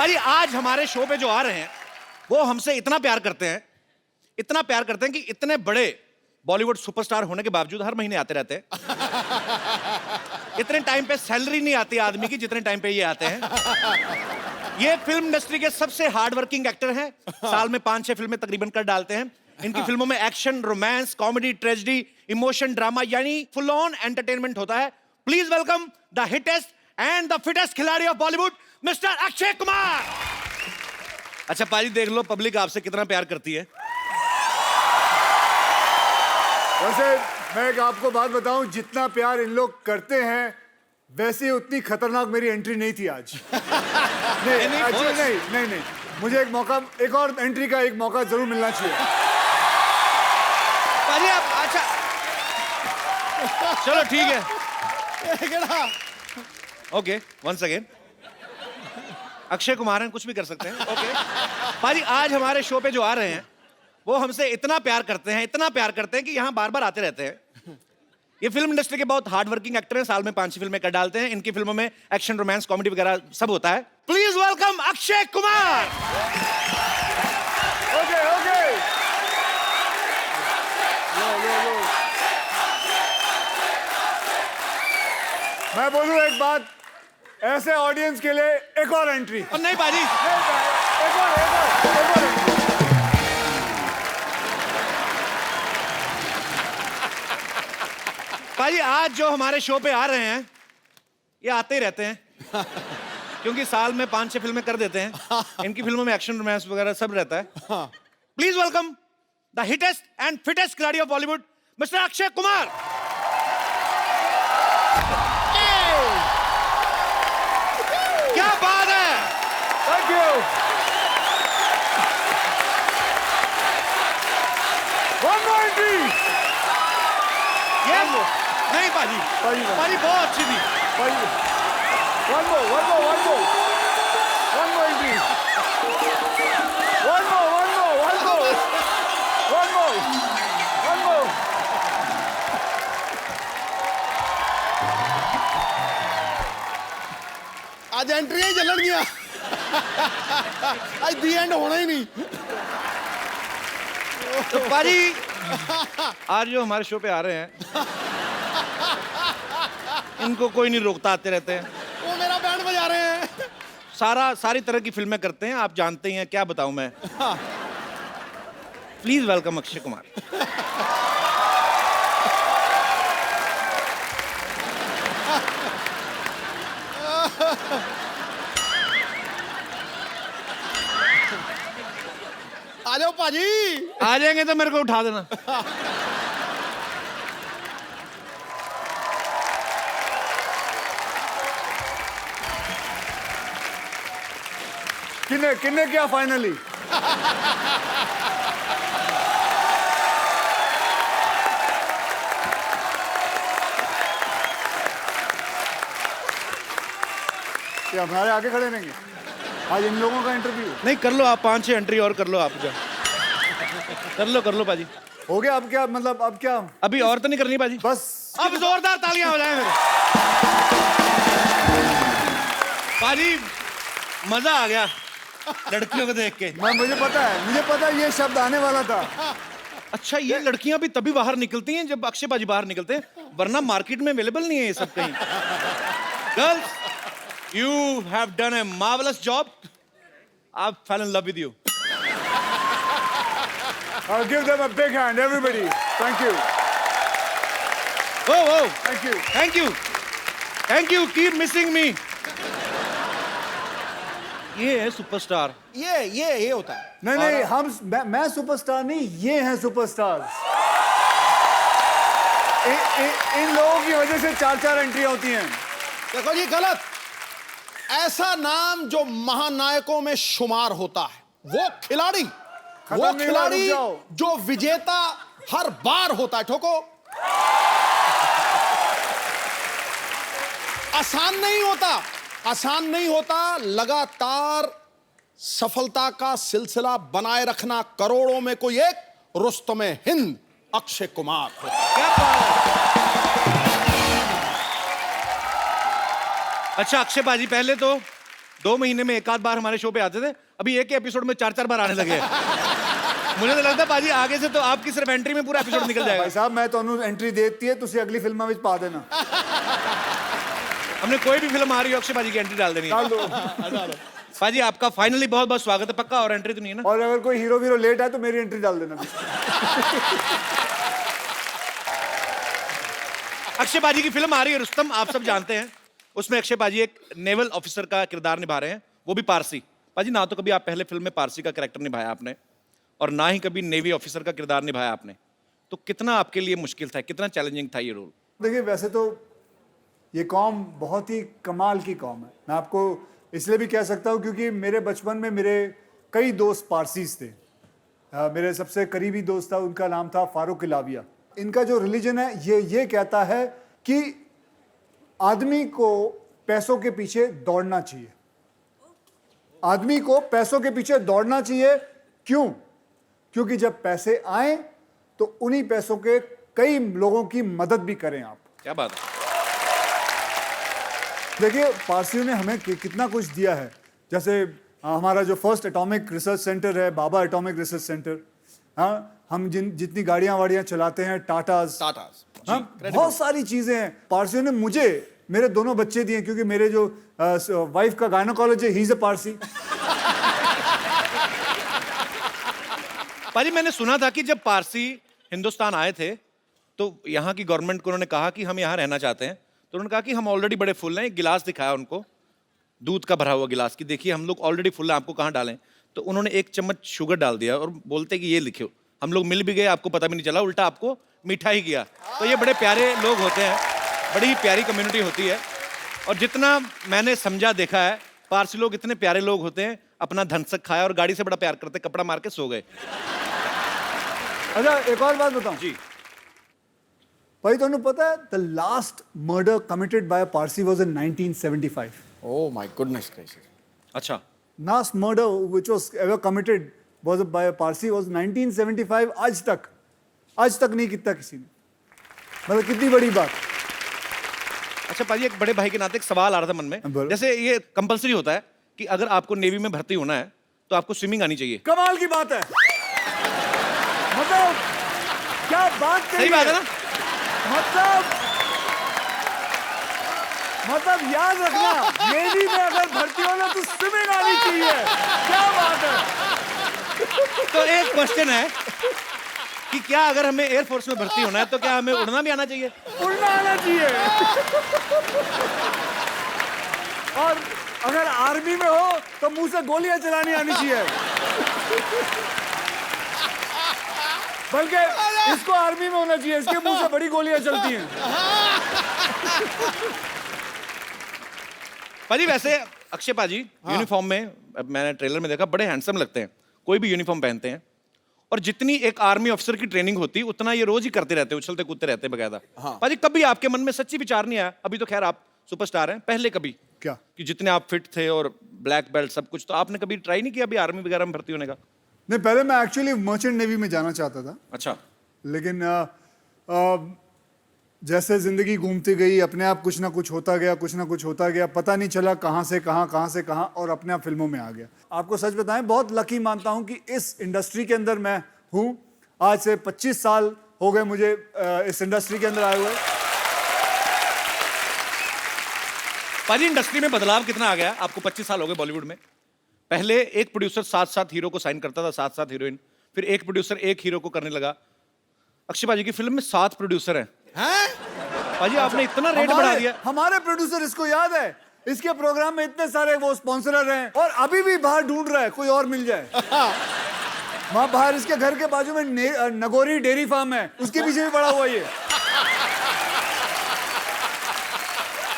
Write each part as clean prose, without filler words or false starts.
भाई आज हमारे शो पे जो आ रहे हैं वो हमसे इतना प्यार करते हैं कि इतने बड़े बॉलीवुड सुपरस्टार होने के बावजूद हर महीने आते रहते हैं। इतने टाइम पे सैलरी नहीं आती आदमी की जितने टाइम पे ये आते हैं। ये फिल्म इंडस्ट्री के सबसे हार्ड वर्किंग एक्टर हैं। साल में 5-6 फिल्में तकरीबन कर डालते हैं। इनकी फिल्मों में action, romance, comedy, tragedy, emotion, drama यानी फुल ऑन एंटरटेनमेंट होता है। Please welcome the hittest and the fittest खिलाड़ी ऑफ बॉलीवुड मिस्टर अक्षय कुमार। अच्छा पाजी देख लो पब्लिक आपसे कितना प्यार करती है। वैसे मैं एक आपको बात बताऊं, जितना प्यार इन लोग करते हैं वैसे उतनी खतरनाक मेरी एंट्री नहीं थी आज। नहीं, मुझे एक और एंट्री का एक मौका जरूर मिलना चाहिए। पाजी आप अच्छा चलो ठीक है। Okay once again Akshay Kumar हैं, कुछ भी कर सकते हैं। ओके पाजी आज हमारे शो पे जो आ रहे हैं वो हमसे इतना प्यार करते हैं कि यहाँ बार बार आते रहते हैं। ये फिल्म इंडस्ट्री के बहुत हार्ड वर्किंग एक्टर हैं। साल में 5-6 फिल्में कर डालते हैं। इनकी फिल्मों में एक्शन, रोमांस, कॉमेडी वगैरह सब होता है। Please welcome Akshay Kumar. Okay मैं बोलूं एक बात, ऐसे ऑडियंस के लिए एक और एंट्री। और नहीं बाजी एक और एंट्री। भाई आज जो हमारे शो पे आ रहे हैं ये आते ही रहते हैं क्योंकि साल में 5-6 फिल्में कर देते हैं। इनकी फिल्मों में एक्शन, रोमांस वगैरह सब रहता है। Please welcome the hittest and fittest खिलाड़ी ऑफ बॉलीवुड मिस्टर अक्षय कुमार। क्या बात है। Thank you. One more entry. नहीं पाजी बहुत अच्छी थी। One more entry. One more. आज एंट्री ही चलन गया। आज दी एंड होना ही नहीं। तो पाजी आज जो हमारे शो पे आ रहे हैं इनको कोई नहीं रोकता, आते रहते हैं। वो मेरा बैंड बजा रहे हैं। सारी तरह की फिल्में करते हैं, आप जानते ही हैं। क्या बताऊं मैं। Please welcome Akshay Kumar. आ जाओ पाजी। आ जाएंगे तो मेरे को उठा देना। किन्ने क्या फाइनली? क्या हमारे आगे खड़े रहेंगे आज इन लोगों का इंटरव्यू? नहीं कर लो आप 5-6 एंट्री और कर लो आप। जा कर लो पाजी। हो गया? अब क्या मतलब? अब क्या? अभी और तो नहीं करनी पाजी? बस अब जोरदार तालियां हो जाए मेरे। पाजी मजा आ गया लड़कियों को देख के। मुझे पता है ये शब्द आने वाला था। अच्छा ये लड़कियां भी तभी बाहर निकलती हैं जब अक्षय पाजी बाहर निकलते हैं, वरना मार्केट में अवेलेबल नहीं है ये सब कहीं। Girls you have done a marvellous job. I fell in love with you. I'll give them a big hand, everybody. Thank you. Oh. Thank you. Keep missing me. ये है सुपरस्टार। ये होता है। नहीं मैं सुपरस्टार नहीं, ये हैं सुपरस्टार्स। इन लोगों की वजह से 4-4 एंट्री होती हैं। देखो जी गलत। ऐसा नाम जो महानायकों में शुमार होता है वो खिलाड़ी जो विजेता हर बार होता है। ठोको। आसान नहीं होता लगातार सफलता का सिलसिला बनाए रखना। करोड़ों में कोई एक रुस्तमे हिंद अक्षय कुमार। क्या बात है। अच्छा अक्षय बाजी, पहले तो 2 महीने में एक आध बार हमारे शो पे आते थे, अभी एक एपिसोड में 4-4 बार आने लगे हैं। मुझे तो लगता है पाजी आगे से तो आपकी सिर्फ एंट्री में पूरा एपिसोड निकल जाएगा। भाई साहब मैं तो एंट्री देती है, तुसी अगली फिल्म में पा देना। हमने कोई भी फिल्म आ रही है अक्षय पाजी की एंट्री डाल देनी है। डाल दो। पाजी आपका फाइनली बहुत बहुत स्वागत है, पक्का और एंट्री तो नहीं है ना? और अगर कोई हीरो वीरो लेट आए तो मेरी एंट्री डाल देना। अक्षय पाजी की फिल्म आ रही है रुस्तम, आप सब जानते हैं। उसमें अक्षय पाजी एक नेवल ऑफिसर का किरदार निभा रहे हैं, वो भी पारसी। पाजी ना तो कभी आप पहले फिल्म में पारसी का कैरेक्टर निभाया आपने, और ना ही कभी नेवी ऑफिसर का किरदार निभाया आपने, तो कितना आपके लिए मुश्किल था, कितना चैलेंजिंग था ये रोल? देखिए वैसे तो ये कौम बहुत ही कमाल की कौम है। मैं आपको इसलिए भी कह सकता हूँ क्योंकि मेरे बचपन में मेरे कई दोस्त पारसीज थे। मेरे सबसे करीबी दोस्त था, उनका नाम था फारूक इलाविया। इनका जो रिलीजन है ये कहता है कि आदमी को पैसों के पीछे दौड़ना चाहिए। आदमी को पैसों के पीछे दौड़ना चाहिए। क्यों? क्योंकि जब पैसे आए तो उन्हीं पैसों के कई लोगों की मदद भी करें आप। क्या बात है। देखिए पारसियों ने हमें कितना कुछ दिया है। जैसे हमारा जो फर्स्ट एटॉमिक रिसर्च सेंटर है, बाबा एटॉमिक रिसर्च सेंटर। हाँ, हम जितनी गाड़ियां वाड़ियां चलाते हैं, टाटास, हाँ, बहुत सारी चीजें हैं। पारसियों ने मुझे मेरे दोनों बच्चे दिए, क्योंकि मेरे जो वाइफ का गायनोकोलॉजी है, ही इज अ पारसी। पाजी मैंने सुना था कि जब पारसी हिंदुस्तान आए थे तो यहाँ की गवर्नमेंट को उन्होंने कहा कि हम यहाँ रहना चाहते हैं, तो उन्होंने कहा कि हम ऑलरेडी बड़े फुल हैं। एक गिलास दिखाया उनको, दूध का भरा हुआ गिलास, की देखिए हम लोग ऑलरेडी फुल हैं, आपको कहाँ डालें? तो उन्होंने 1 चम्मच शुगर डाल दिया और बोलते कि ये लिखो। हम लोग मिल भी गए, आपको पता भी नहीं चला, उल्टा आपको मीठा ही किया। तो ये बड़े प्यारे लोग होते हैं, बड़ी ही प्यारी कम्युनिटी होती है। और जितना मैंने समझा देखा है, पारसी लोग इतने प्यारे लोग होते हैं, अपना धनसक खाया और गाड़ी से बड़ा प्यार करते, कपड़ा मार के सो गए। अच्छा एक और बात बताऊं जी भाई, तुमने पता है the last murder committed by a Parsi was in 1975। Oh my goodness gracious. अच्छा, last murder which was ever committed was by a Parsi was 1975। आज तक नहीं किया किसी ने। मतलब कितनी बड़ी बात। अच्छा पाजी एक बड़े भाई के नाते एक सवाल आ रहा था मन में। बोलो। जैसे ये कंपलसरी होता है कि अगर आपको नेवी में भर्ती होना है तो आपको स्विमिंग आनी चाहिए। कमाल की बात है। मतलब क्या बात कही सही बात है ना? मतलब याद रखना, नेवी में अगर भर्ती होना तो स्विमिंग आनी चाहिए। क्या बात है। तो एक क्वेश्चन है कि क्या अगर हमें एयरफोर्स में भर्ती होना है तो क्या हमें उड़ना भी आना चाहिए? उड़ना आना चाहिए। और अगर आर्मी में हो तो मुंह से गोलियां चलानी आनी चाहिए। बल्कि इसको आर्मी में होना चाहिए, इसके मुंह से बड़ी गोलियां चलती हैं। पाजी वैसे अक्षय पाजी यूनिफॉर्म में, अब मैंने ट्रेलर में देखा, बड़े हैंडसम लगते हैं, कोई भी यूनिफॉर्म पहनते हैं। और जितनी एक आर्मी ऑफिसर की ट्रेनिंग होती उतना ये रोज ही करते रहते, उछलते कूदते रहते बकायदा। पाजी कभी आपके मन में सच्ची विचार नहीं आया, अभी तो खैर आप सुपरस्टार हैं, पहले कभी क्या कि जितने आप फिट थे और ब्लैक बेल्ट सब कुछ, तो आपने कभी ट्राई नहीं किया अभी आर्मी वगैरह में भर्ती होने का? नहीं, पहले मैं एक्चुअली मर्चेंट नेवी में जाना चाहता था, अच्छा, लेकिन जैसे जिंदगी घूमती गई, अपने आप कुछ ना कुछ होता गया, पता नहीं चला कहाँ से कहाँ, और अपने आप फिल्मों में आ गया। आपको सच बताएं, बहुत लकी मानता हूं कि इस इंडस्ट्री के अंदर मैं हूं। आज से 25 साल हो गए मुझे इस इंडस्ट्री के अंदर आए हुए। पाजी इंडस्ट्री में बदलाव कितना आ गया? आपको 25 साल हो गए बॉलीवुड में। पहले एक प्रोड्यूसर 7-7 हीरो को साइन करता था, 7-7 हीरोइन, फिर एक प्रोड्यूसर एक हीरो को करने लगा। अक्षय पाजी की फिल्म में 7 प्रोड्यूसर हैं। पाजी आपने इतना रेट बढ़ा दिया। हमारे प्रोड्यूसर, इसको याद है, इसके प्रोग्राम में इतने सारे वो स्पॉन्सरर हैं, और अभी भी बाहर ढूंढ रहा है कोई और मिल जाए। वहां बाहर इसके घर के बाजू में नगोरी डेयरी फार्म है, उसके पीछे भी पड़ा हुआ ये।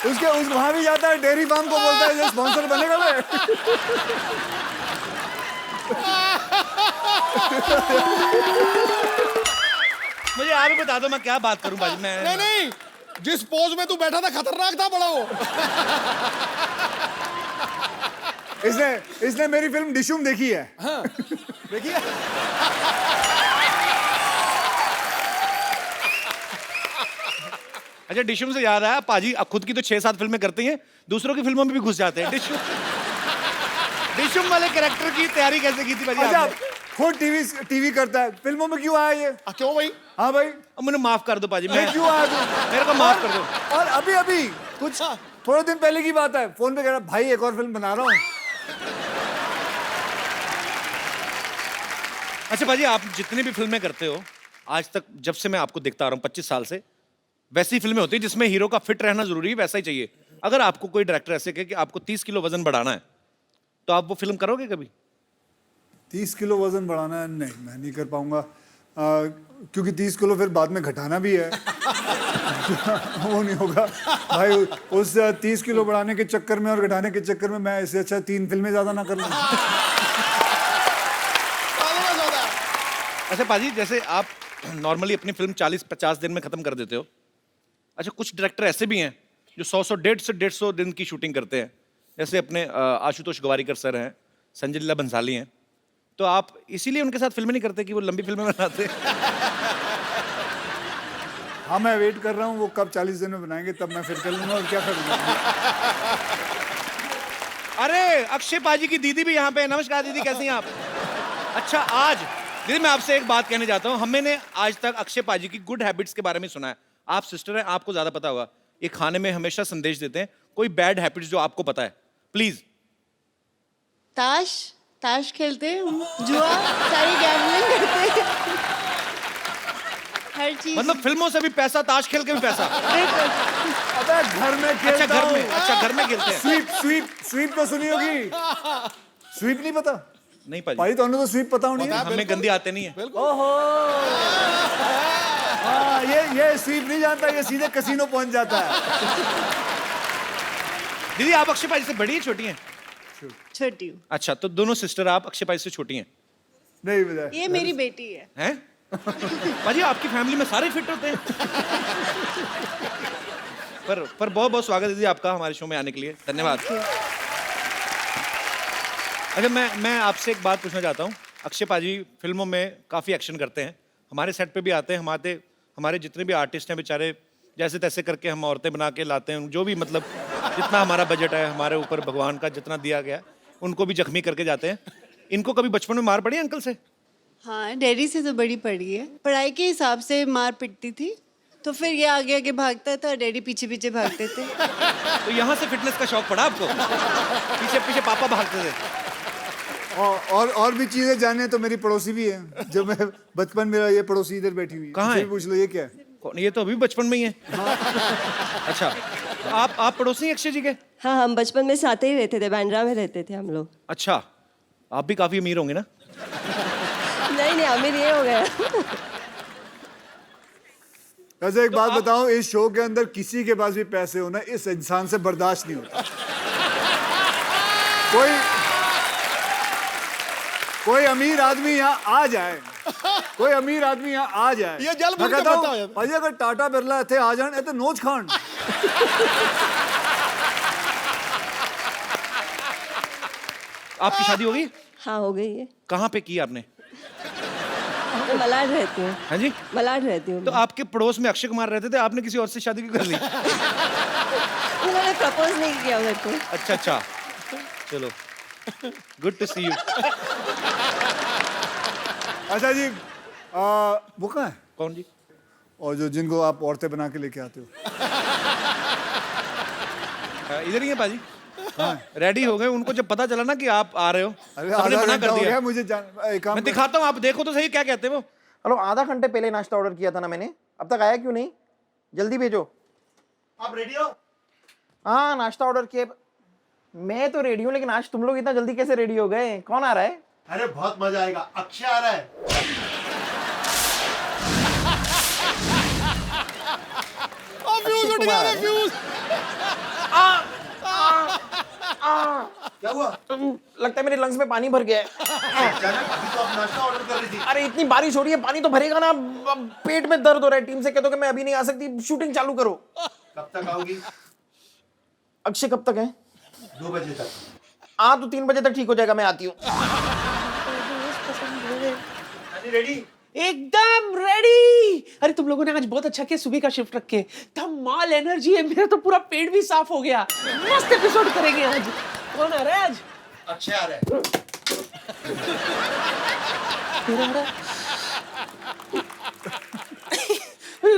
वहां भी जाता है, डेयरी फार्म को बोलता है ये स्पॉन्सर बनेगा मैं। मुझे आप ही बता दो मैं क्या बात करूं पाजी। मैं नहीं, जिस पोज में तू बैठा था खतरनाक था बड़ा वो। इसने मेरी फिल्म डिशुम देखी है। हाँ, देखिए अच्छा, डिशुम से याद आया, पाजी अब खुद की तो 6-7 फिल्में करते हैं, दूसरों की फिल्मों में भी घुस जाते हैं। डिशुम विषम वाले कैरेक्टर की तैयारी कैसे की थी भाजी अच्छा आपने? खुद टीवी करता है, फिल्मों में क्यों आया ये? क्यों भाई? हाँ भाई, अब मुझे माफ कर दो पाजी, मैं क्यों आया तू? मेरे को माफ कर दो। और अभी कुछ थोड़े दिन पहले की बात है, फोन पे कह रहा भाई एक और फिल्म बना रहा हूँ। अच्छा पाजी, आप जितनी भी फिल्में करते हो आज तक, जब से मैं आपको देखता आ रहा हूँ 25 साल से, वैसी फिल्में होती है जिसमें हीरो का फिट रहना जरूरी है, वैसा ही चाहिए। अगर आपको कोई डायरेक्टर ऐसे कहे कि आपको 30 किलो वजन बढ़ाना है, तो आप वो फिल्म करोगे कभी? 30 किलो वजन बढ़ाना है? नहीं, मैं नहीं कर पाऊंगा, क्योंकि 30 किलो फिर बाद में घटाना भी है। वो नहीं होगा भाई, उस 30 किलो बढ़ाने के चक्कर में और घटाने के चक्कर में मैं इससे अच्छा 3 फिल्में ज्यादा ना कर लूं। अच्छा पाजी, जैसे आप नॉर्मली अपनी फिल्म 40-50 दिन में खत्म कर देते हो। अच्छा, कुछ डायरेक्टर ऐसे भी हैं जो 100 150 दिन की शूटिंग करते हैं, जैसे अपने आशुतोष गवारीकर सर हैं, संजय लीला बंसाली हैं। तो आप इसीलिए उनके साथ फिल्में नहीं करते कि वो लंबी फिल्में बनाते हैं? हाँ, मैं वेट कर रहा हूँ वो कब 40 दिन में बनाएंगे, तब मैं फिर कर लूंगा। और क्या करूँगा? अरे अक्षय पाजी की दीदी भी यहाँ पे है। नमस्कार दीदी, कैसी हैं आप? अच्छा, आज दीदी मैं आपसे एक बात कहने चाहता हूँ। हमने आज तक अक्षय पाजी की गुड हैबिट्स के बारे में सुना है। आप सिस्टर हैं, आपको ज्यादा पता होगा। ये खाने में हमेशा संदेश देते हैं। कोई बैड हैबिट्स जो आपको पता है, प्लीज। ताश खेलते हैं, जुआ, सारी गैम्बलिंग करते हैं, हर चीज। मतलब फिल्मों से भी पैसा, ताश खेल के भी पैसा। अबे घर में अच्छा खेलता घर में, हूँ। अच्छा घर में खेलते हैं। स्वीप तो सुनी होगी। स्वीप नहीं पता? नहीं पाजी, भाई तो तो स्वीप पता होनी है। हमें गंदी आते नहीं है। ओहो, हाँ, ये स्वीप नहीं जानता, ये सीधे कसीनो पहुंच जाता है। दीदी आप अक्षय पाजी से बड़ी है छोटी हैं? छोटी हूँ। अच्छा, तो दोनों सिस्टर आप अक्षय पाजी से छोटी हैं? नहीं पता। ये मेरी बेटी है। हैं? पाजी आपकी फैमिली में सारे फिट होते हैं। पर बहुत बहुत स्वागत है दीदी आपका हमारे शो में आने के लिए, धन्यवाद। अच्छा, मैं आपसे एक बात पूछना चाहता हूँ। अक्षय पाजी फिल्मों में काफ़ी एक्शन करते हैं, हमारे सेट पे भी आते हैं। हमारे जितने भी आर्टिस्ट हैं बेचारे, जैसे तैसे करके हम औरतें बना के लाते हैं, जो भी मतलब जितना हमारा बजट है, हमारे ऊपर भगवान का जितना दिया गया, उनको भी जख्मी करके जाते हैं। इनको कभी बचपन में मार पड़ी अंकल से? हाँ, डैडी से तो बड़ी पड़ी है। पढ़ाई के हिसाब से मार पिटती थी, तो फिर ये आगे आगे भागता था, डैडी पीछे पीछे भागते थे। तो यहाँ से फिटनेस का शौक पड़ा आपको? पीछे पीछे पापा भागते थे। और भी चीजें जाने तो मेरी पड़ोसी भी है, जो मैं बचपन मेरा ये पड़ोसी इधर बैठी हुई है। कहाँ है? पूछ लो ये क्या है। कौन? ये तो अभी बचपन में ही है। अच्छा, तो आप पड़ोसी हैं अक्षय जी के? हाँ, हम बचपन में साथ ही रहते थे, बांद्रा में रहते थे हम लोग। अच्छा, आप भी काफी अमीर होंगे ना? नहीं, अमीर ये हो गया। वैसे एक बात बताऊं, इस शो के अंदर किसी के पास भी पैसे होना इस इंसान से बर्दाश्त नहीं होता। कोई अमीर आदमी यहाँ आ जाए, कोई अमीर आदमी यहाँ आ जाए, ये जल मैं भर के कहता हूं, बताओ। भाई अगर टाटा बिरला थे आ जाए तो नोच खान। आपकी शादी हो गई? हाँ, हो गई है। कहाँ पे की आपने? मैं मलाड रहती हूँ। हाँ जी? मलाड रहती हूँ। तो आपके पड़ोस में अक्षय कुमार रहते थे, आपने किसी और से शादी क्यों कर ली? उन्होंने प्रपोज नहीं किया मेरे को। अच्छा, चलो, गुड टू सी यू। अच्छा जी, वो कहाँ है? कौन जी? और जिनको आप औरतें बना के लेके आते हो? इधर ही है पाजी। रेडी हो गए, उनको जब पता चला ना कि आप आ रहे हो, अरे सबने आधा मना घंटा कर हो दिया। गया मुझे एक काम मैं दिखाता हूँ, आप देखो तो सही क्या कहते हैं वो। हेलो, आधा घंटे पहले नाश्ता ऑर्डर किया था ना मैंने, अब तक आया क्यों नहीं? जल्दी भेजो। आप रेडी हो? हाँ, नाश्ता ऑर्डर किया। मैं तो रेडी हूँ, लेकिन आज तुम लोग इतना जल्दी कैसे रेडी हो गए? कौन आ रहा है? अरे बहुत मजा आएगा, अक्षय आ रहा है। फ्यूज उठ गया रे, फ्यूज। क्या हुआ? लगता है मेरे लंग्स में पानी भर गया है। अचानक अभी तो आप नाश्ता ऑर्डर कर रही थी। अरे इतनी बारिश हो रही है, पानी तो भरेगा ना। अब पेट में दर्द हो रहा है। टीम से कह दो कि मैं अभी नहीं आ सकती, शूटिंग चालू करो। कब तक आओगी? अक्षय कब तक है? 2 बजे तक। हाँ, तो 3 बजे तक ठीक हो जाएगा, मैं आती हूँ। रेडी? एकदम रेडी। अरे तुम लोगों ने आज बहुत अच्छा किया, सुबह का शिफ्ट रख के। धमाल एनर्जी है, मेरा तो पूरा पेट भी साफ हो गया। मस्त एपिसोड करेंगे आज। कौन आ रहा है आज? अच्छे आ रहे हैं।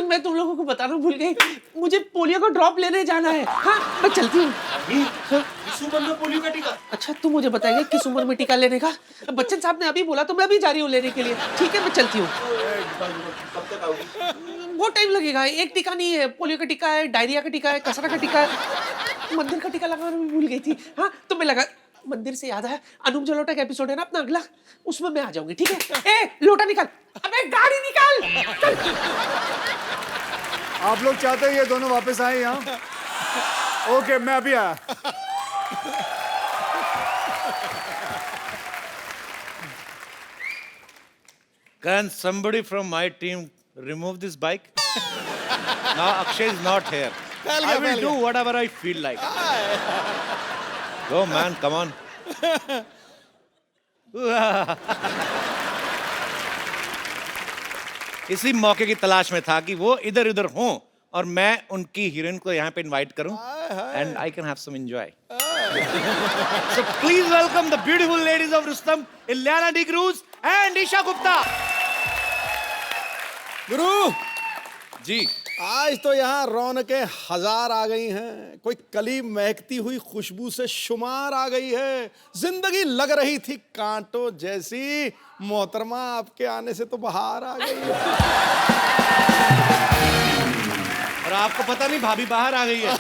मैं तुम लोगों को बताना भूल गई, मुझे पोलियो का ड्रॉप लेने जाना है। हाँ, मैं चलती हूँ। इस उम्र में पोलियो का टीका? अच्छा, तू मुझे बताएगा किस उम्र में टीका लेने का? बच्चन साहब ने अभी बोला तो मैं भी जा रही हूँ लेने के लिए। ठीक है, मैं चलती हूँ। कब तक आओगी? बहुत टाइम लगेगा। एक टीका नहीं है, पोलियो का टीका है, डायरिया का टीका है, कसरा का टीका है। मंदिर का टीका लगाना मैं भूल गई थी। हाँ, तो मैं लगा। मंदिर से याद है, अनूप जलोटा का एपिसोड है ना अपना अगला, उसमें मैं आ जाऊंगी। ठीक है? ए, लोटा निकाल, अबे गाड़ी निकाल। चल। आप लोग चाहते हैं ये दोनों वापस आए यहाँ? ओके, मैं अभी आया। Can somebody from my team remove this bike? Now Akshay is not here. I will do whatever I feel like. Go man, come on. इसी मौके की तलाश में था कि वो इधर उधर हों और मैं उनकी हीरोइन को यहाँ पे इनवाइट करूं and I can have some enjoy. So please welcome the beautiful ladies of Rustom, Ileana D'Cruz and Isha Gupta. गुरु जी, आज तो यहाँ रौनकें हजार आ गई हैं, कोई कली महकती हुई खुशबू से शुमार आ गई है। जिंदगी लग रही थी कांटों जैसी, मोहतरमा आपके आने से तो बाहर आ गई है। और आपको पता नहीं भाभी बाहर आ गई है।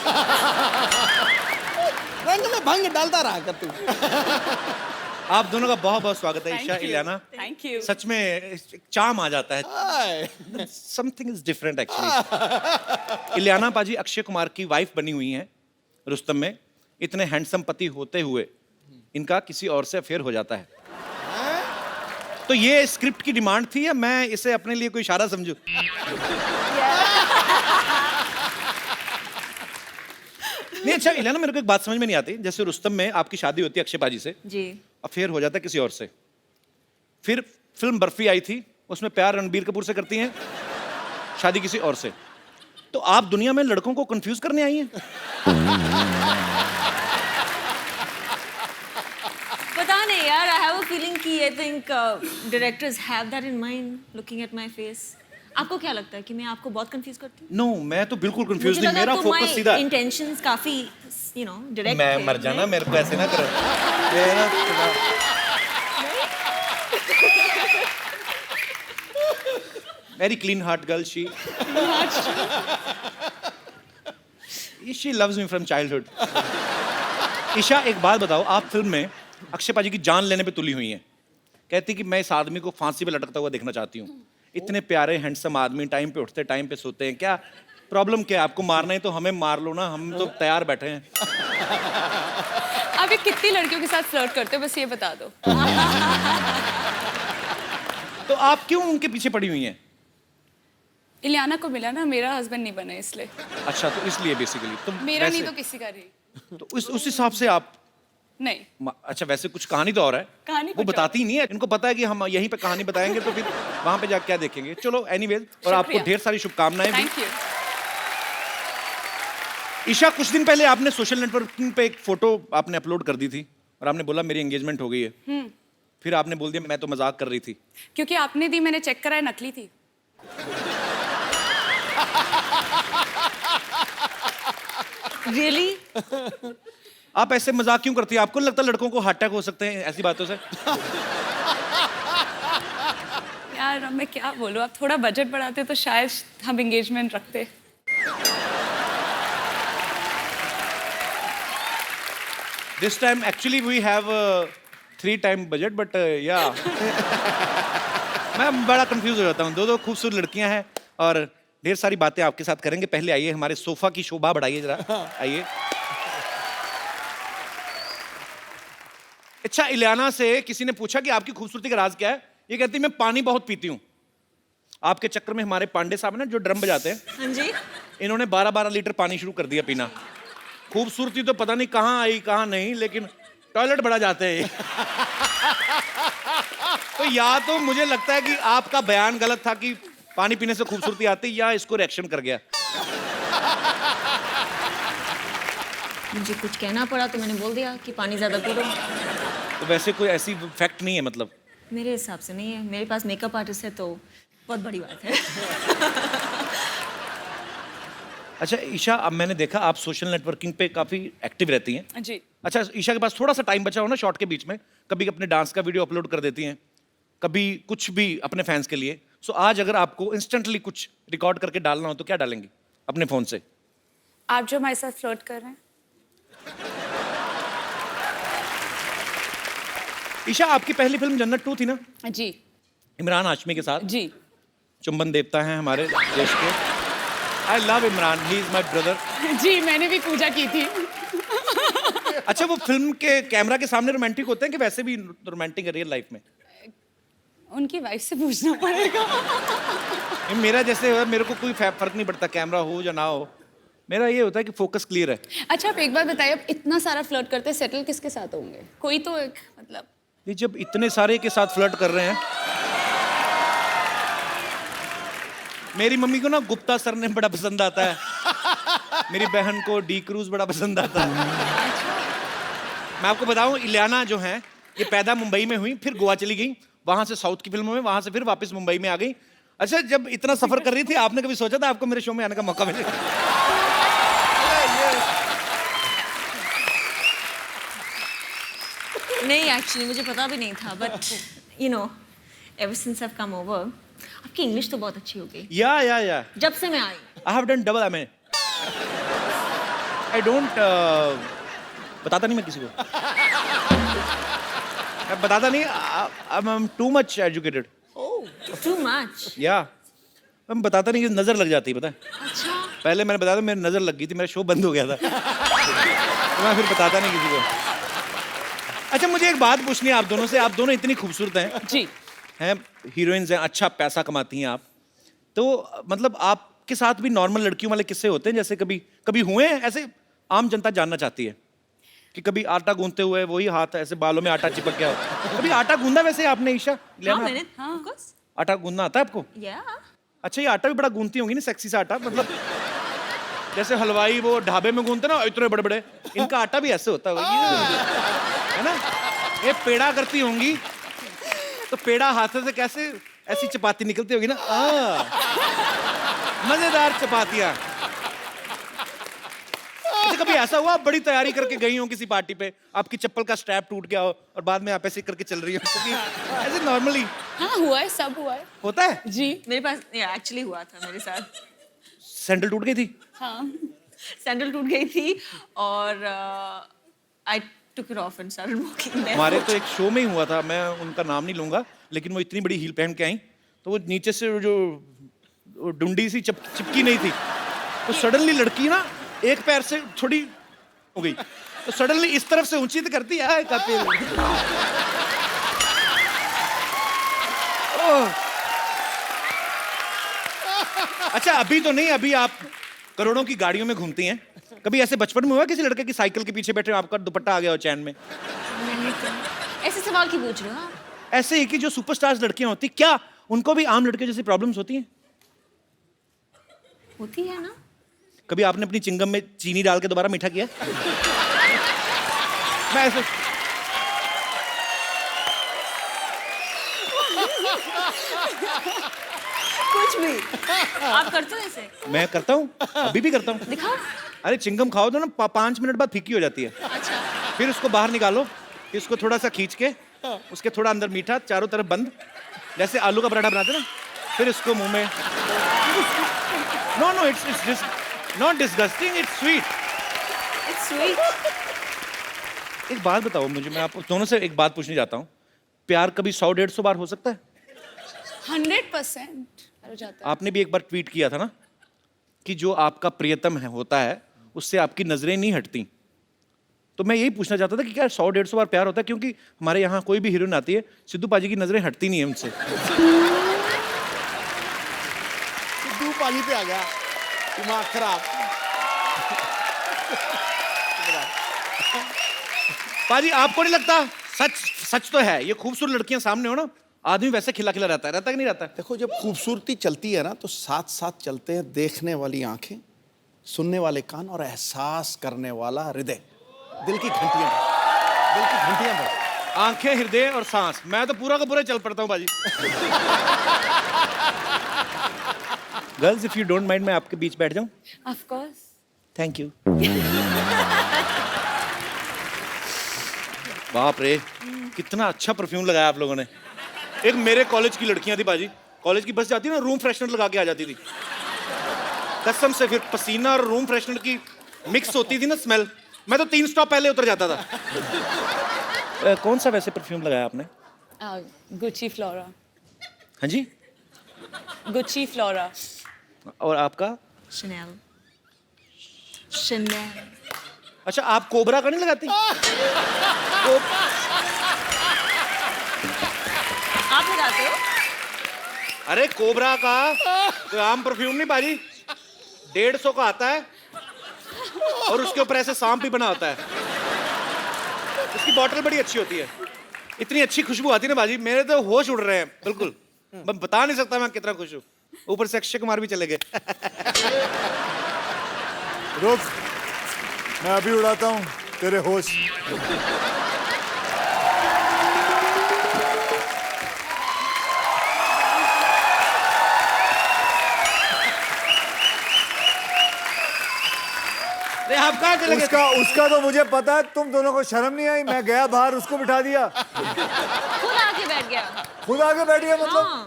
रंग में भंग डालता रहा कर तू। आप दोनों का बहुत बहुत स्वागत है ईशा, इलियाना। Thank you. सच में एक चार्म आ जाता है। Hi. Something is different actually. Ileana पाजी अक्षय कुमार की वाइफ बनी हुई हैं रुस्तम में। इतने हैंडसम पति होते हुए इनका किसी और से अफेयर हो जाता है। तो ये स्क्रिप्ट की डिमांड थी या मैं इसे अपने लिए कोई इशारा समझूं? नहीं, अच्छा इलियाना, मेरे को एक बात समझ में नहीं आती। जैसे रुस्तम में आपकी शादी होती है अक्षय पाजी से, जी। अफेयर हो जाता है किसी और से। फिर फिल्म बर्फी आई थी, उसमें प्यार रणबीर कपूर से करती हैं, शादी किसी और से। तो आप दुनिया में लड़कों को कंफ्यूज करने आई हैं? पता नहीं यार, आई हैव अ फीलिंग कि I think directors have that in mind looking at my face. आपको क्या लगता है कि मैं आपको बहुत कंफ्यूज करती हूँ? नो, मैं तो बिल्कुल कंफ्यूज नहीं। मेरा फोकस सीधा है। इंटेंशंस काफी डायरेक्ट। मैं मर जाना, मेरे को ऐसे ना करो। Very clean heart girl she loves me from childhood. Isha, एक बात बताओ, आप फिल्म में अक्षय पाजी की जान लेने पे तुली हुई हैं। कहती कि मैं इस आदमी को फांसी पे लटकता हुआ देखना चाहती हूँ। इतने प्यारे हैंडसम आदमी, टाइम पे उठते टाइम पे सोते हैं, क्या प्रॉब्लम क्या है? आपको मारना है तो हमें मार लो ना, हम तो तैयार बैठे हैं। आप ये कितनी लड़कियों के साथ फ्लर्ट करते हो, बस ये बता दो। तो आप क्यों उनके पीछे पड़ी हुई हैं? इलियाना को मिला ना, मेरा हस्बैंड नहीं बना इसलिए। अच्छा, तो इसलिए बेसिकली तो मेरा नहीं तो किसी का नहीं। तो उस हिसाब से आप नहीं। अच्छा, वैसे कुछ कहानी तो और है, कहानी वो कुछ बताती ही नहीं है। इनको पता है कि हम यहीं पे कहानी बताएंगे तो फिर वहां पे जाके क्या देखेंगे। चलो एनीवेज, और आपको शुक्रिया। ढेर सारी शुभकामनाएं भी। Thank you. ईशा, कुछ दिन पहले आपने सोशल नेटवर्किंग पे एक फोटो आपने अपलोड कर दी थी और आपने बोला मेरी एंगेजमेंट हो गई है। फिर आपने बोल दिया मैं तो मजाक कर रही थी। क्योंकि आपने दी, मैंने चेक कराया, नकली थी। रियली? आप ऐसे मजाक क्यों करती है? आपको नहीं लगता लड़कों को हार्ट अटैक हो सकते हैं ऐसी बातों से? यार अब मैं क्या बोलूं, आप थोड़ा बजट बढ़ाते तो शायद हम एंगेजमेंट रखते। This time actually we have a 3 time budget, but yeah. मैं बड़ा कंफ्यूज हो जाता हूँ। दो खूबसूरत लड़कियां हैं और ढेर सारी बातें आपके साथ करेंगे। पहले आइए, हमारे सोफा की शोभा बढ़ाइए जरा, आइए। अच्छा, इलियाना से किसी ने पूछा कि आपकी खूबसूरती का राज क्या है? ये कहती मैं पानी बहुत पीती हूँ। आपके चक्कर में हमारे पांडे साहब ना, जो ड्रम बजाते हैं, हाँ जी। इन्होंने 12-12 लीटर पानी शुरू कर दिया पीना। खूबसूरती तो पता नहीं कहाँ आई कहाँ नहीं, लेकिन टॉयलेट बड़ा जाते हैं। तो या तो मुझे लगता है कि आपका बयान गलत था कि पानी पीने से खूबसूरती आती, या इसको रिएक्शन कर गया। मुझे कुछ कहना पड़ा तो मैंने बोल दिया कि पानी ज्यादा पी लो। तो वैसे कोई ऐसी फैक्ट नहीं है मतलब? मेरे हिसाब से नहीं है, मेरे पास मेकअप आर्टिस्ट है तो बहुत बड़ी बात है। अच्छा ईशा, अब मैंने देखा आप सोशल नेटवर्किंग पे काफी एक्टिव रहती हैं। जी। अच्छा ईशा के पास थोड़ा सा टाइम बचा हो ना शॉर्ट के बीच में, कभी अपने डांस का वीडियो अपलोड कर देती हैं, कभी कुछ भी अपने फैंस के लिए। सो आज अगर आपको इंस्टेंटली कुछ रिकॉर्ड करके डालना हो तो क्या डालेंगी अपने फोन से? आप जो हमारे साथ फ्लर्ट कर रहे हैं। ईशा, आपकी पहली फिल्म जन्नत 2 थी ना, जी। इमरान हाशमी के साथ? जी। चुंबन देवता हैं हमारे देश के। I love Imran, he is my brother. जी, मैंने भी पूजा की थी। अच्छा, वो फिल्म के कैमरा के सामने रोमांटिक होते हैं कि वैसे भी रोमांटिक है रियल लाइफ में? उनकी वाइफ से पूछना पड़ेगा। मेरा जैसे है, मेरे को कोई फर्क नहीं पड़ता कैमरा हो या ना हो, मेरा ये होता है कि फोकस क्लियर है। अच्छा, आप एक बार बताइए, आप इतना सारा फ्लर्ट करते हैं, सेटल किसके साथ होंगे? कोई तो एक मतलब। ये जब इतने सारे के साथ फ्लर्ट कर रहे हैं, मेरी मम्मी को ना गुप्ता सर ने बड़ा पसंद आता है, मेरी बहन को डी क्रूज बड़ा पसंद आता है। मैं आपको बताऊं, इलियाना जो है ये पैदा मुंबई में हुई, फिर गोवा चली गई, वहां से साउथ की फिल्मों में, वहां से फिर वापस मुंबई में आ गई। अच्छा, जब इतना सफर कर रही थी, आपने कभी सोचा था आपको मेरे शो में आने का मौका मिलेगा? नहीं, एक्चुअली मुझे पता भी नहीं था, but you know ever since I have come over, आपकी इंग्लिश तो बहुत अच्छी हो गई या जब से मैं आई। I have done double MA. I don't बताता नहीं मैं किसी को, मैं बताता नहीं, I am too much educated. Too much? या मैं बताता नहीं कि नजर लग जाती है, पता है? अच्छा। पहले मैंने बताया था, मेरी नजर लग गई थी, मेरा शो बंद हो गया था। तो मैं फिर बताता नहीं किसी को। अच्छा, मुझे एक बात पूछनी है आप दोनों से, आप दोनों इतनी खूबसूरत हैं जी। हैं, हीरोइंस हैं, अच्छा पैसा कमाती हैं आप, तो मतलब आपके साथ भी नॉर्मल लड़कियों वाले किस्से होते हैं? जैसे कभी कभी हुए हैं ऐसे? आम जनता जानना चाहती है कि कभी आटा गूंथते हुए वही हाथ ऐसे बालों में आटा चिपक गया हो। कभी आटा गूंदा वैसे आपने ईशा? हाँ, मैंने, of course. आटा गूंदना आता है आपको? Yeah. अच्छा, ये आटा भी बड़ा गूंथती होंगी ना, सेक्सी सा आटा, मतलब जैसे हलवाई वो ढाबे में गूंथते ना इतने बड़े बड़े, इनका आटा भी ऐसे होता है ना? ये पेड़ा करती होंगी, तो पेड़ा हाथ से कैसे ऐसी चपाती निकलती होगी ना, मजेदार चपातियां। अच्छा, कभी ऐसा हुआ आप बड़ी तैयारी करके गई हो किसी पार्टी पे, आपकी चप्पल का स्ट्रैप टूट गया हो और बाद में आप ऐसे करके चल रही हो, ऐसे नॉर्मली हाँ, हुआ है, सब हुआ है। होता है? जी। मेरे पास एक्चुअली हुआ था मेरे साथ। सैंडल टूट गई थी? हाँ। सैंडल टूट गई थी और I took it off and started walking back. हमारे तो एक शो में ही हुआ था, मैं उनका नाम नहीं लूंगा, लेकिन वो इतनी बड़ी हील पहन के आई, तो वो नीचे से जो डुंडी सी चिपकी नहीं थी, तो सडनली लड़की ना एक पैर से थोड़ी हो गई, तो सडनली इस तरफ से ऊंची तो करती है कपिल। अच्छा, अभी तो नहीं, अभी आप करोड़ों की गाड़ियों में घूमती हैं, कभी ऐसे बचपन में हुआ किसी लड़के की साइकिल के पीछे बैठे आपका दुपट्टा आ गया हो चैन में? नहीं तो ऐसे सवाल क्यों पूछ रहे हो आप? ऐसे ही कि जो सुपरस्टार्स लड़कियां होती, क्या उनको भी आम लड़के जैसी प्रॉब्लम्स होती हैं? होती है ना। कभी आपने अपनी चिंगम में चीनी डाल के दोबारा मीठा किया? मैं ऐसे कुछ भी आप करते हो ऐसे? मैं करता हूँ, अभी भी करता हूँ। दिखाओ। अरे चिंगम खाओ तो ना 5 मिनट बाद फीकी हो जाती है, अच्छा। फिर उसको बाहर निकालो, फिर उसको थोड़ा सा खींच के, उसके थोड़ा अंदर मीठा, चारों तरफ बंद, जैसे आलू का पराठा बनाते ना, फिर इसको मुंह में। No it's not disgusting, it's sweet. It's sweet. एक बात बताओ मुझे, मैं आप दोनों से एक बात पूछने जाता हूँ, प्यार कभी 100-150 बार हो सकता है? 100% हो जाता है। आपने भी एक बार ट्वीट किया था ना कि जो आपका प्रियतम है होता है, उससे आपकी नजरें नहीं हटती, तो मैं यही पूछना चाहता था कि क्या 100-150 बार प्यार होता है? क्योंकि हमारे यहाँ कोई भी हीरोइन आती है, सिद्धू पाजी की नजरें हटती नहीं है उनसे। सिद्धू पाजी पे आ गया दिमाग खराब। पाजी, आपको नहीं लगता? सच तो है, ये खूबसूरत लड़कियां सामने हो ना, आदमी वैसे खिला खिला रहता है कि नहीं रहता है? देखो, जब खूबसूरती चलती है ना, तो साथ साथ चलते हैं देखने वाली आंखें, सुनने वाले कान और एहसास करने वाला हृदय। दिल की घंटियां बज। आंखें, हृदय और सांस, मैं तो पूरा का पूरा चल पड़ता हूँ बाजी। Girls, if you don't mind, मैं आपके बीच बैठ जाऊं? Of course. Thank you. बाप रे, कितना अच्छा परफ्यूम लगाया आप लोगों ने। एक मेरे कॉलेज की लड़कियां थी बाजी, कॉलेज की बस जाती ना, रूम फ्रेशनर लगा के आ जाती थी कसम से। फिर पसीना और रूम फ्रेशनर की मिक्स होती थी ना स्मेल, मैं तो 3 स्टॉप पहले उतर जाता था। कौन सा वैसे परफ्यूम लगाया आपने? Gucci flora. हाँ जी? Gucci flora. और आपका? Chanel. Chanel. अच्छा, आप कोबरा का नहीं लगाती? आप लगाते हो? अरे कोबरा का कोई आम परफ्यूम नहीं बाजी, 150 का आता है और उसके ऊपर ऐसे सांप भी बना होता है। उसकी बॉटल बड़ी अच्छी होती है, इतनी अच्छी खुशबू आती है ना बाजी, मेरे तो होश उड़ रहे हैं बिल्कुल। मैं बता नहीं सकता मैं कितना खुश हूँ। ऊपर से अक्षय कुमार भी चले गए। रुक, मैं अभी उड़ाता हूँ तेरे होश। अरे आप कहाँ चले गए? उसका तो मुझे पता है, तुम दोनों को शर्म नहीं आई? मैं गया बाहर, उसको बिठा दिया, खुद आके बैठ गया। खुद आगे बैठ गया। मतलब हाँ,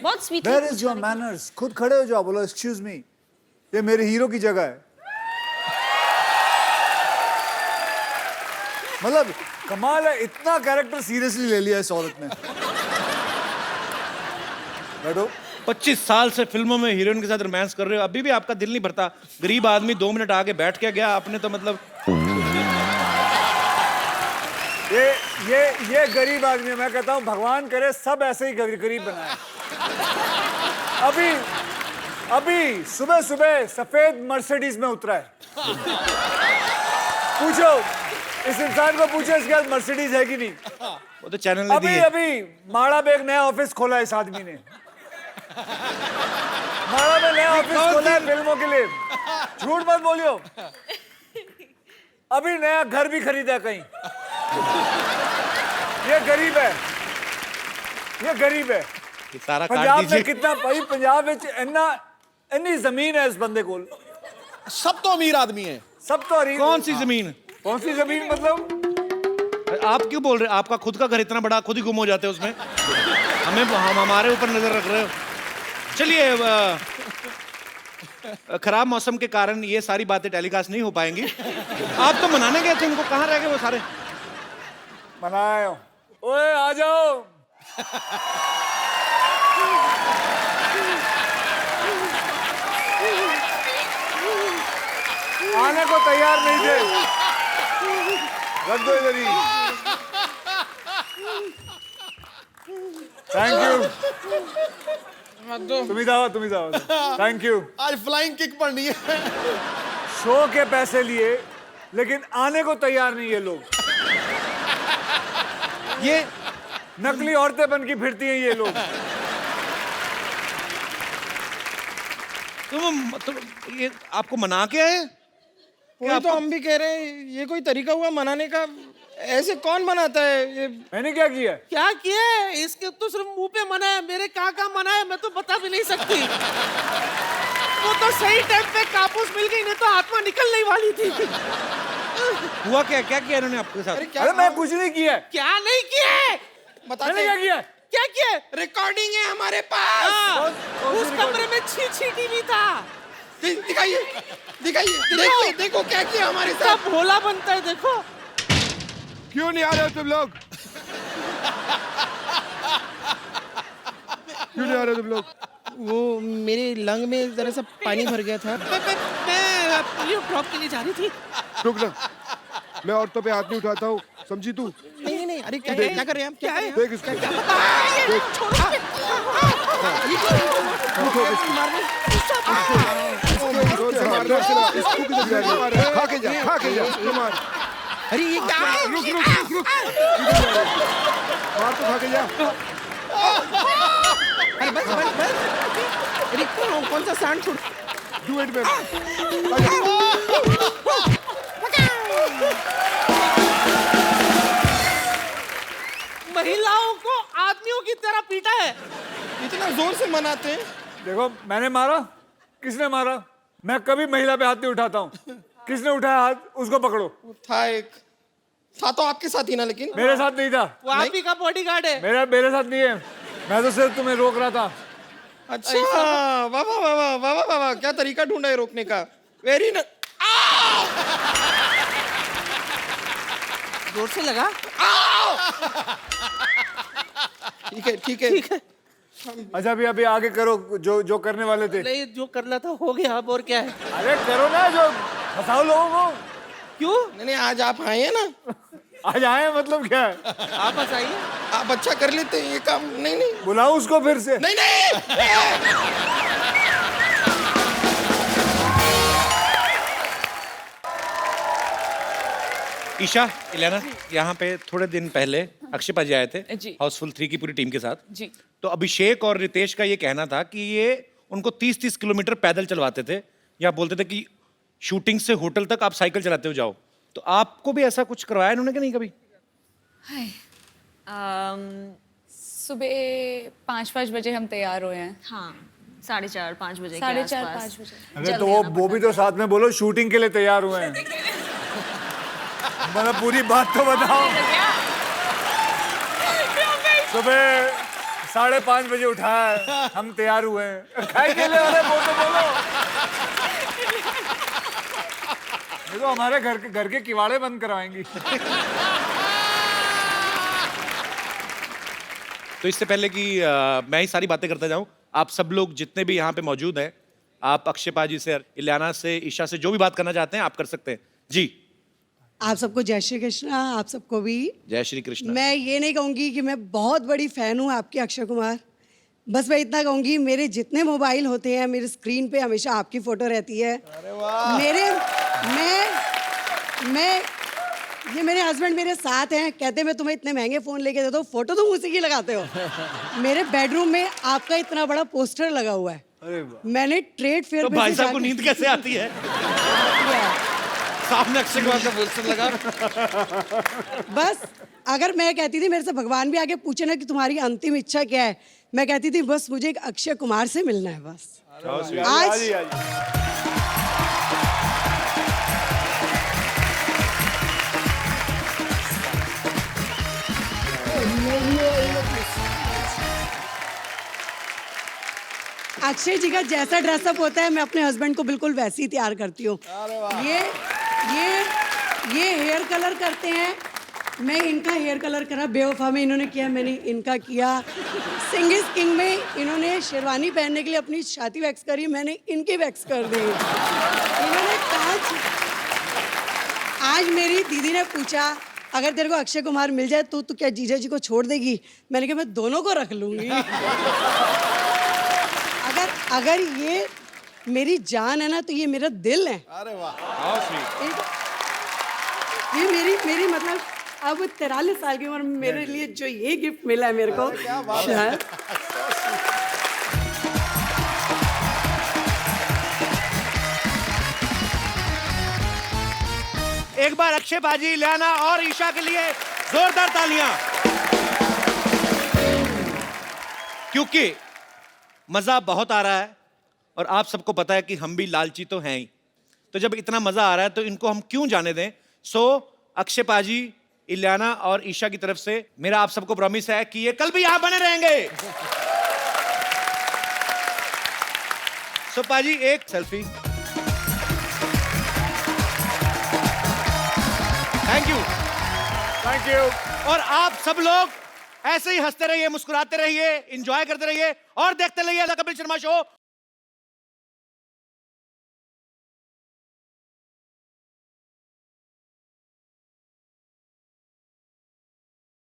बहुत sweet. Where is your manners? खुद खड़े हो जाओ, बोलो एक्सक्यूज मी, ये मेरे हीरो की जगह है। मतलब कमाल है, इतना कैरेक्टर सीरियसली ले लिया इस औरत ने। बैठो। 25 साल से फिल्मों में हीरोइन के साथ रोमांस कर रहे हो, अभी भी आपका दिल नहीं भरता? गरीब आदमी 2 मिनट आगे बैठ के गया, आपने तो मतलब। ये गरीब आदमी, मैं कहता हूँ भगवान करे सब ऐसे ही गरीब बनाए। अभी सुबह सुबह सफेद मर्सिडीज में उतरा है। पूछो इस इंसान को, पूछो इसके पास मर्सिडीज है कि नहीं। वो तो चैनल ने दी है। अभी माड़ा में एक नया ऑफिस खोला है इस आदमी ने। माड़ा में नया ऑफिस खोला है फिल्मों के लिए, झूठ मत बोलियो। अभी नया घर भी खरीदा कहीं। ये गरीब है, ये गरीब है। ये सारा काट पंजाब दीजिए। में कितना भाई, पंजाब में इतनी जमीन है इस बंदे को। सब तो अमीर आदमी है। सब तो अरीब। कौन सी जमीन? कौन सी जमीन मतलब? आप क्यों बोल रहे हैं? आपका खुद का घर इतना बड़ा, खुद ही गुम हो जाते हैं उसमें। हम हमारे ऊपर नजर रख रहे हो। चलिए, खराब मौसम के कारण ये सारी बातें टेलीकास्ट नहीं हो पाएंगी। आप तो मनाने गए थे उनको, कहाँ रह गए वो सारे? मनाए हो। ओए आ जाओ। आने को तैयार नहीं थे। रख दो इधर ही। Thank you. तुम ही जाओ। Thank you. आज फ्लाइंग किक पड़नी है। शो के पैसे लिए लेकिन आने को तैयार नहीं ये लोग। ये नकली औरतें बन के फिरती हैं ये लोग। तुम ये आपको मना के आए? वही तो हम भी कह रहे हैं, ये कोई तरीका हुआ मनाने का? ऐसे कौन मनाता है ये? मैंने क्या किया? क्या किया है? इसके तो सिर्फ मुंह पे मना है, मेरे कहाँ मना है मैं तो बता भी नहीं सकती। वो तो सही टाइम पे कापूस मिल गई, नहीं तो आत्मा निकलने ही वाली थी। हुआ क्या किया इन्होंने आपके साथ? अरे मैं कुछ नहीं किया। क्या नहीं किया है? मैंने क्या किया? क्या किया? रिकॉर्डिंग है हमारे पास। उस कमरे में छी टीवी था। दिखाइए। देखो क्या किया हमारे साथ। सब भोला बनता है, देखो। क्यों नहीं आ रहे हो तुम लोग? क्यों नहीं आ रहे हो तुम लोग? वो मेरे लंग में जरा सा पानी भर गया था। मैं पोलियो ड्रॉप के लिए जा रही थी। रुक ना, मैं औरतों पे हाथ नहीं उठाता हूँ, समझी तू? नहीं, अरे क्या कर रहे हैं आप? क्या है? देख इसको। खा के जा मार। अरे ये क्या है? रुक मार तो खा के जा। अरे बस। अरे कौन सा सांड छोड़? Do it man. महिलाओं को आदमियों की तरह पीटा है। इतना जोर से मनाते हैं। देखो मैंने मारा, किसने मारा? मैं कभी महिला पे हाथ नहीं उठाता हूँ। किसने उठाया हाथ, उसको पकड़ो। था तो आपके साथ ही ना, लेकिन मेरे साथ नहीं था। वो आप ही का बॉडीगार्ड है। मेरे साथ नहीं है। मैं तो सिर्फ तुम्हें रोक रहा था। अच्छा, वाह वाह वाह वाह वाह वाह वाह, क्या तरीका ढूंढा है रोकने का। वेरी न जोर से लगा। ठीक है ठीक है ठीक है, अच्छा अभी आगे करो जो करने वाले थे। नहीं जो करना था हो गया, अब और क्या है। अरे करो ना, जो फंसाओ लोगों को। क्यों? नहीं आज आप आए हैं ना, आज आए मतलब क्या है? आप बताइए। आप अच्छा कर लेते हैं ये काम। नहीं नहीं बुलाओ उसको फिर से। नहीं नहीं ईशा, इलियाना, यहाँ पे थोड़े दिन पहले अक्षय पाजी आए थे जी। हाउसफुल 3 की पूरी टीम के साथ। जी। तो अभिषेक और रितेश का ये कहना था कि ये उनको 30-30 किलोमीटर पैदल चलवाते थे, या बोलते थे कि शूटिंग से होटल तक आप साइकिल चलाते हो जाओ। तो आपको भी ऐसा कुछ करवाया इन्होंने कि नहीं कभी? हाय, सुबह 5 बजे हम तैयार हुए हैं। हाँ, 4:30-5 बजे के 4:30 आसपास। 5 बजे। अरे तो वो भी तो साथ में बोलो शूटिंग के लिए तैयार हुए हैं। मतलब पूरी बात तो बताओ। सुबह 5:30 बजे उठाया है, हम तैयार हुए हैं। काय के लिए? अरे वो तो बोलो। ये तो हमारे घर के किवाड़े बंद करवाएंगी। तो इससे पहले कि मैं ही सारी बातें करता जाऊं, आप सब लोग जितने भी यहाँ पे मौजूद हैं, आप अक्षय पाजी से, इलियाना से, ईशा से जो भी बात करना चाहते हैं आप कर सकते हैं जी। आप सबको जय श्री कृष्ण। आप सबको भी जय श्री कृष्ण। मैं ये नहीं कहूँगी कि मैं बहुत बड़ी फ़ैन हूँ आपके अक्षय कुमार, बस मैं इतना कहूँगी मेरे जितने मोबाइल होते हैं मेरे स्क्रीन पे हमेशा आपकी फ़ोटो रहती है। ये मेरे हस्बैंड मेरे साथ हैं, कहते हैं मैं तुम्हें इतने महंगे फ़ोन लेके देता हूँ, फ़ोटो तुम उसी की लगाते हो। मेरे बेडरूम में आपका इतना बड़ा पोस्टर लगा हुआ है। मैंने ट्रेड फेयर तो भाई साहब को नींद कैसे आती है? सामने अक्षय कुमार का पोस्टर लगा। बस अगर मैं कहती थी, मेरे से भगवान भी आके पूछे ना कि तुम्हारी अंतिम इच्छा क्या है, मैं कहती थी बस मुझे एक अक्षय कुमार से मिलना है बस। आज अक्षय जी का जैसा ड्रेसअप होता है मैं अपने हस्बैंड को बिल्कुल वैसे ही तैयार करती हूँ। ये हेयर कलर करते हैं, मैं इनका हेयर कलर करा, बेवफा में इन्होंने किया, मैंने इनका किया। सिंग इज किंग में इन्होंने शेरवानी पहनने के लिए अपनी छाती वैक्स करी, मैंने इनकी वैक्स कर दी। इन्होंने आज मेरी दीदी ने पूछा अगर तेरे को अक्षय कुमार मिल जाए तो क्या जीजा जी को छोड़ देगी? मैंने कहा मैं दोनों को रख लूंगी। अगर ये मेरी जान है ना तो ये मेरा दिल है। अरे वाह, ये मेरी मतलब अब 43 साल की उम्र में मेरे लिए जो ये गिफ्ट मिला है मेरे को, शायद एक बार अक्षय पाजी, इलियाना और ईशा के लिए जोरदार तालियां, क्योंकि मजा बहुत आ रहा है और आप सबको पता है कि हम भी लालची तो हैं ही। तो जब इतना मजा आ रहा है तो इनको हम क्यों जाने दें। सो अक्षय पाजी, इलियाना और ईशा की तरफ से मेरा आप सबको प्रॉमिस है कि ये कल भी यहां बने रहेंगे। सो पाजी एक सेल्फी। Thank you. और आप सब लोग ऐसे ही हंसते रहिए, मुस्कुराते रहिए, एंजॉय करते रहिए और देखते रहिए द कपिल शर्मा शो।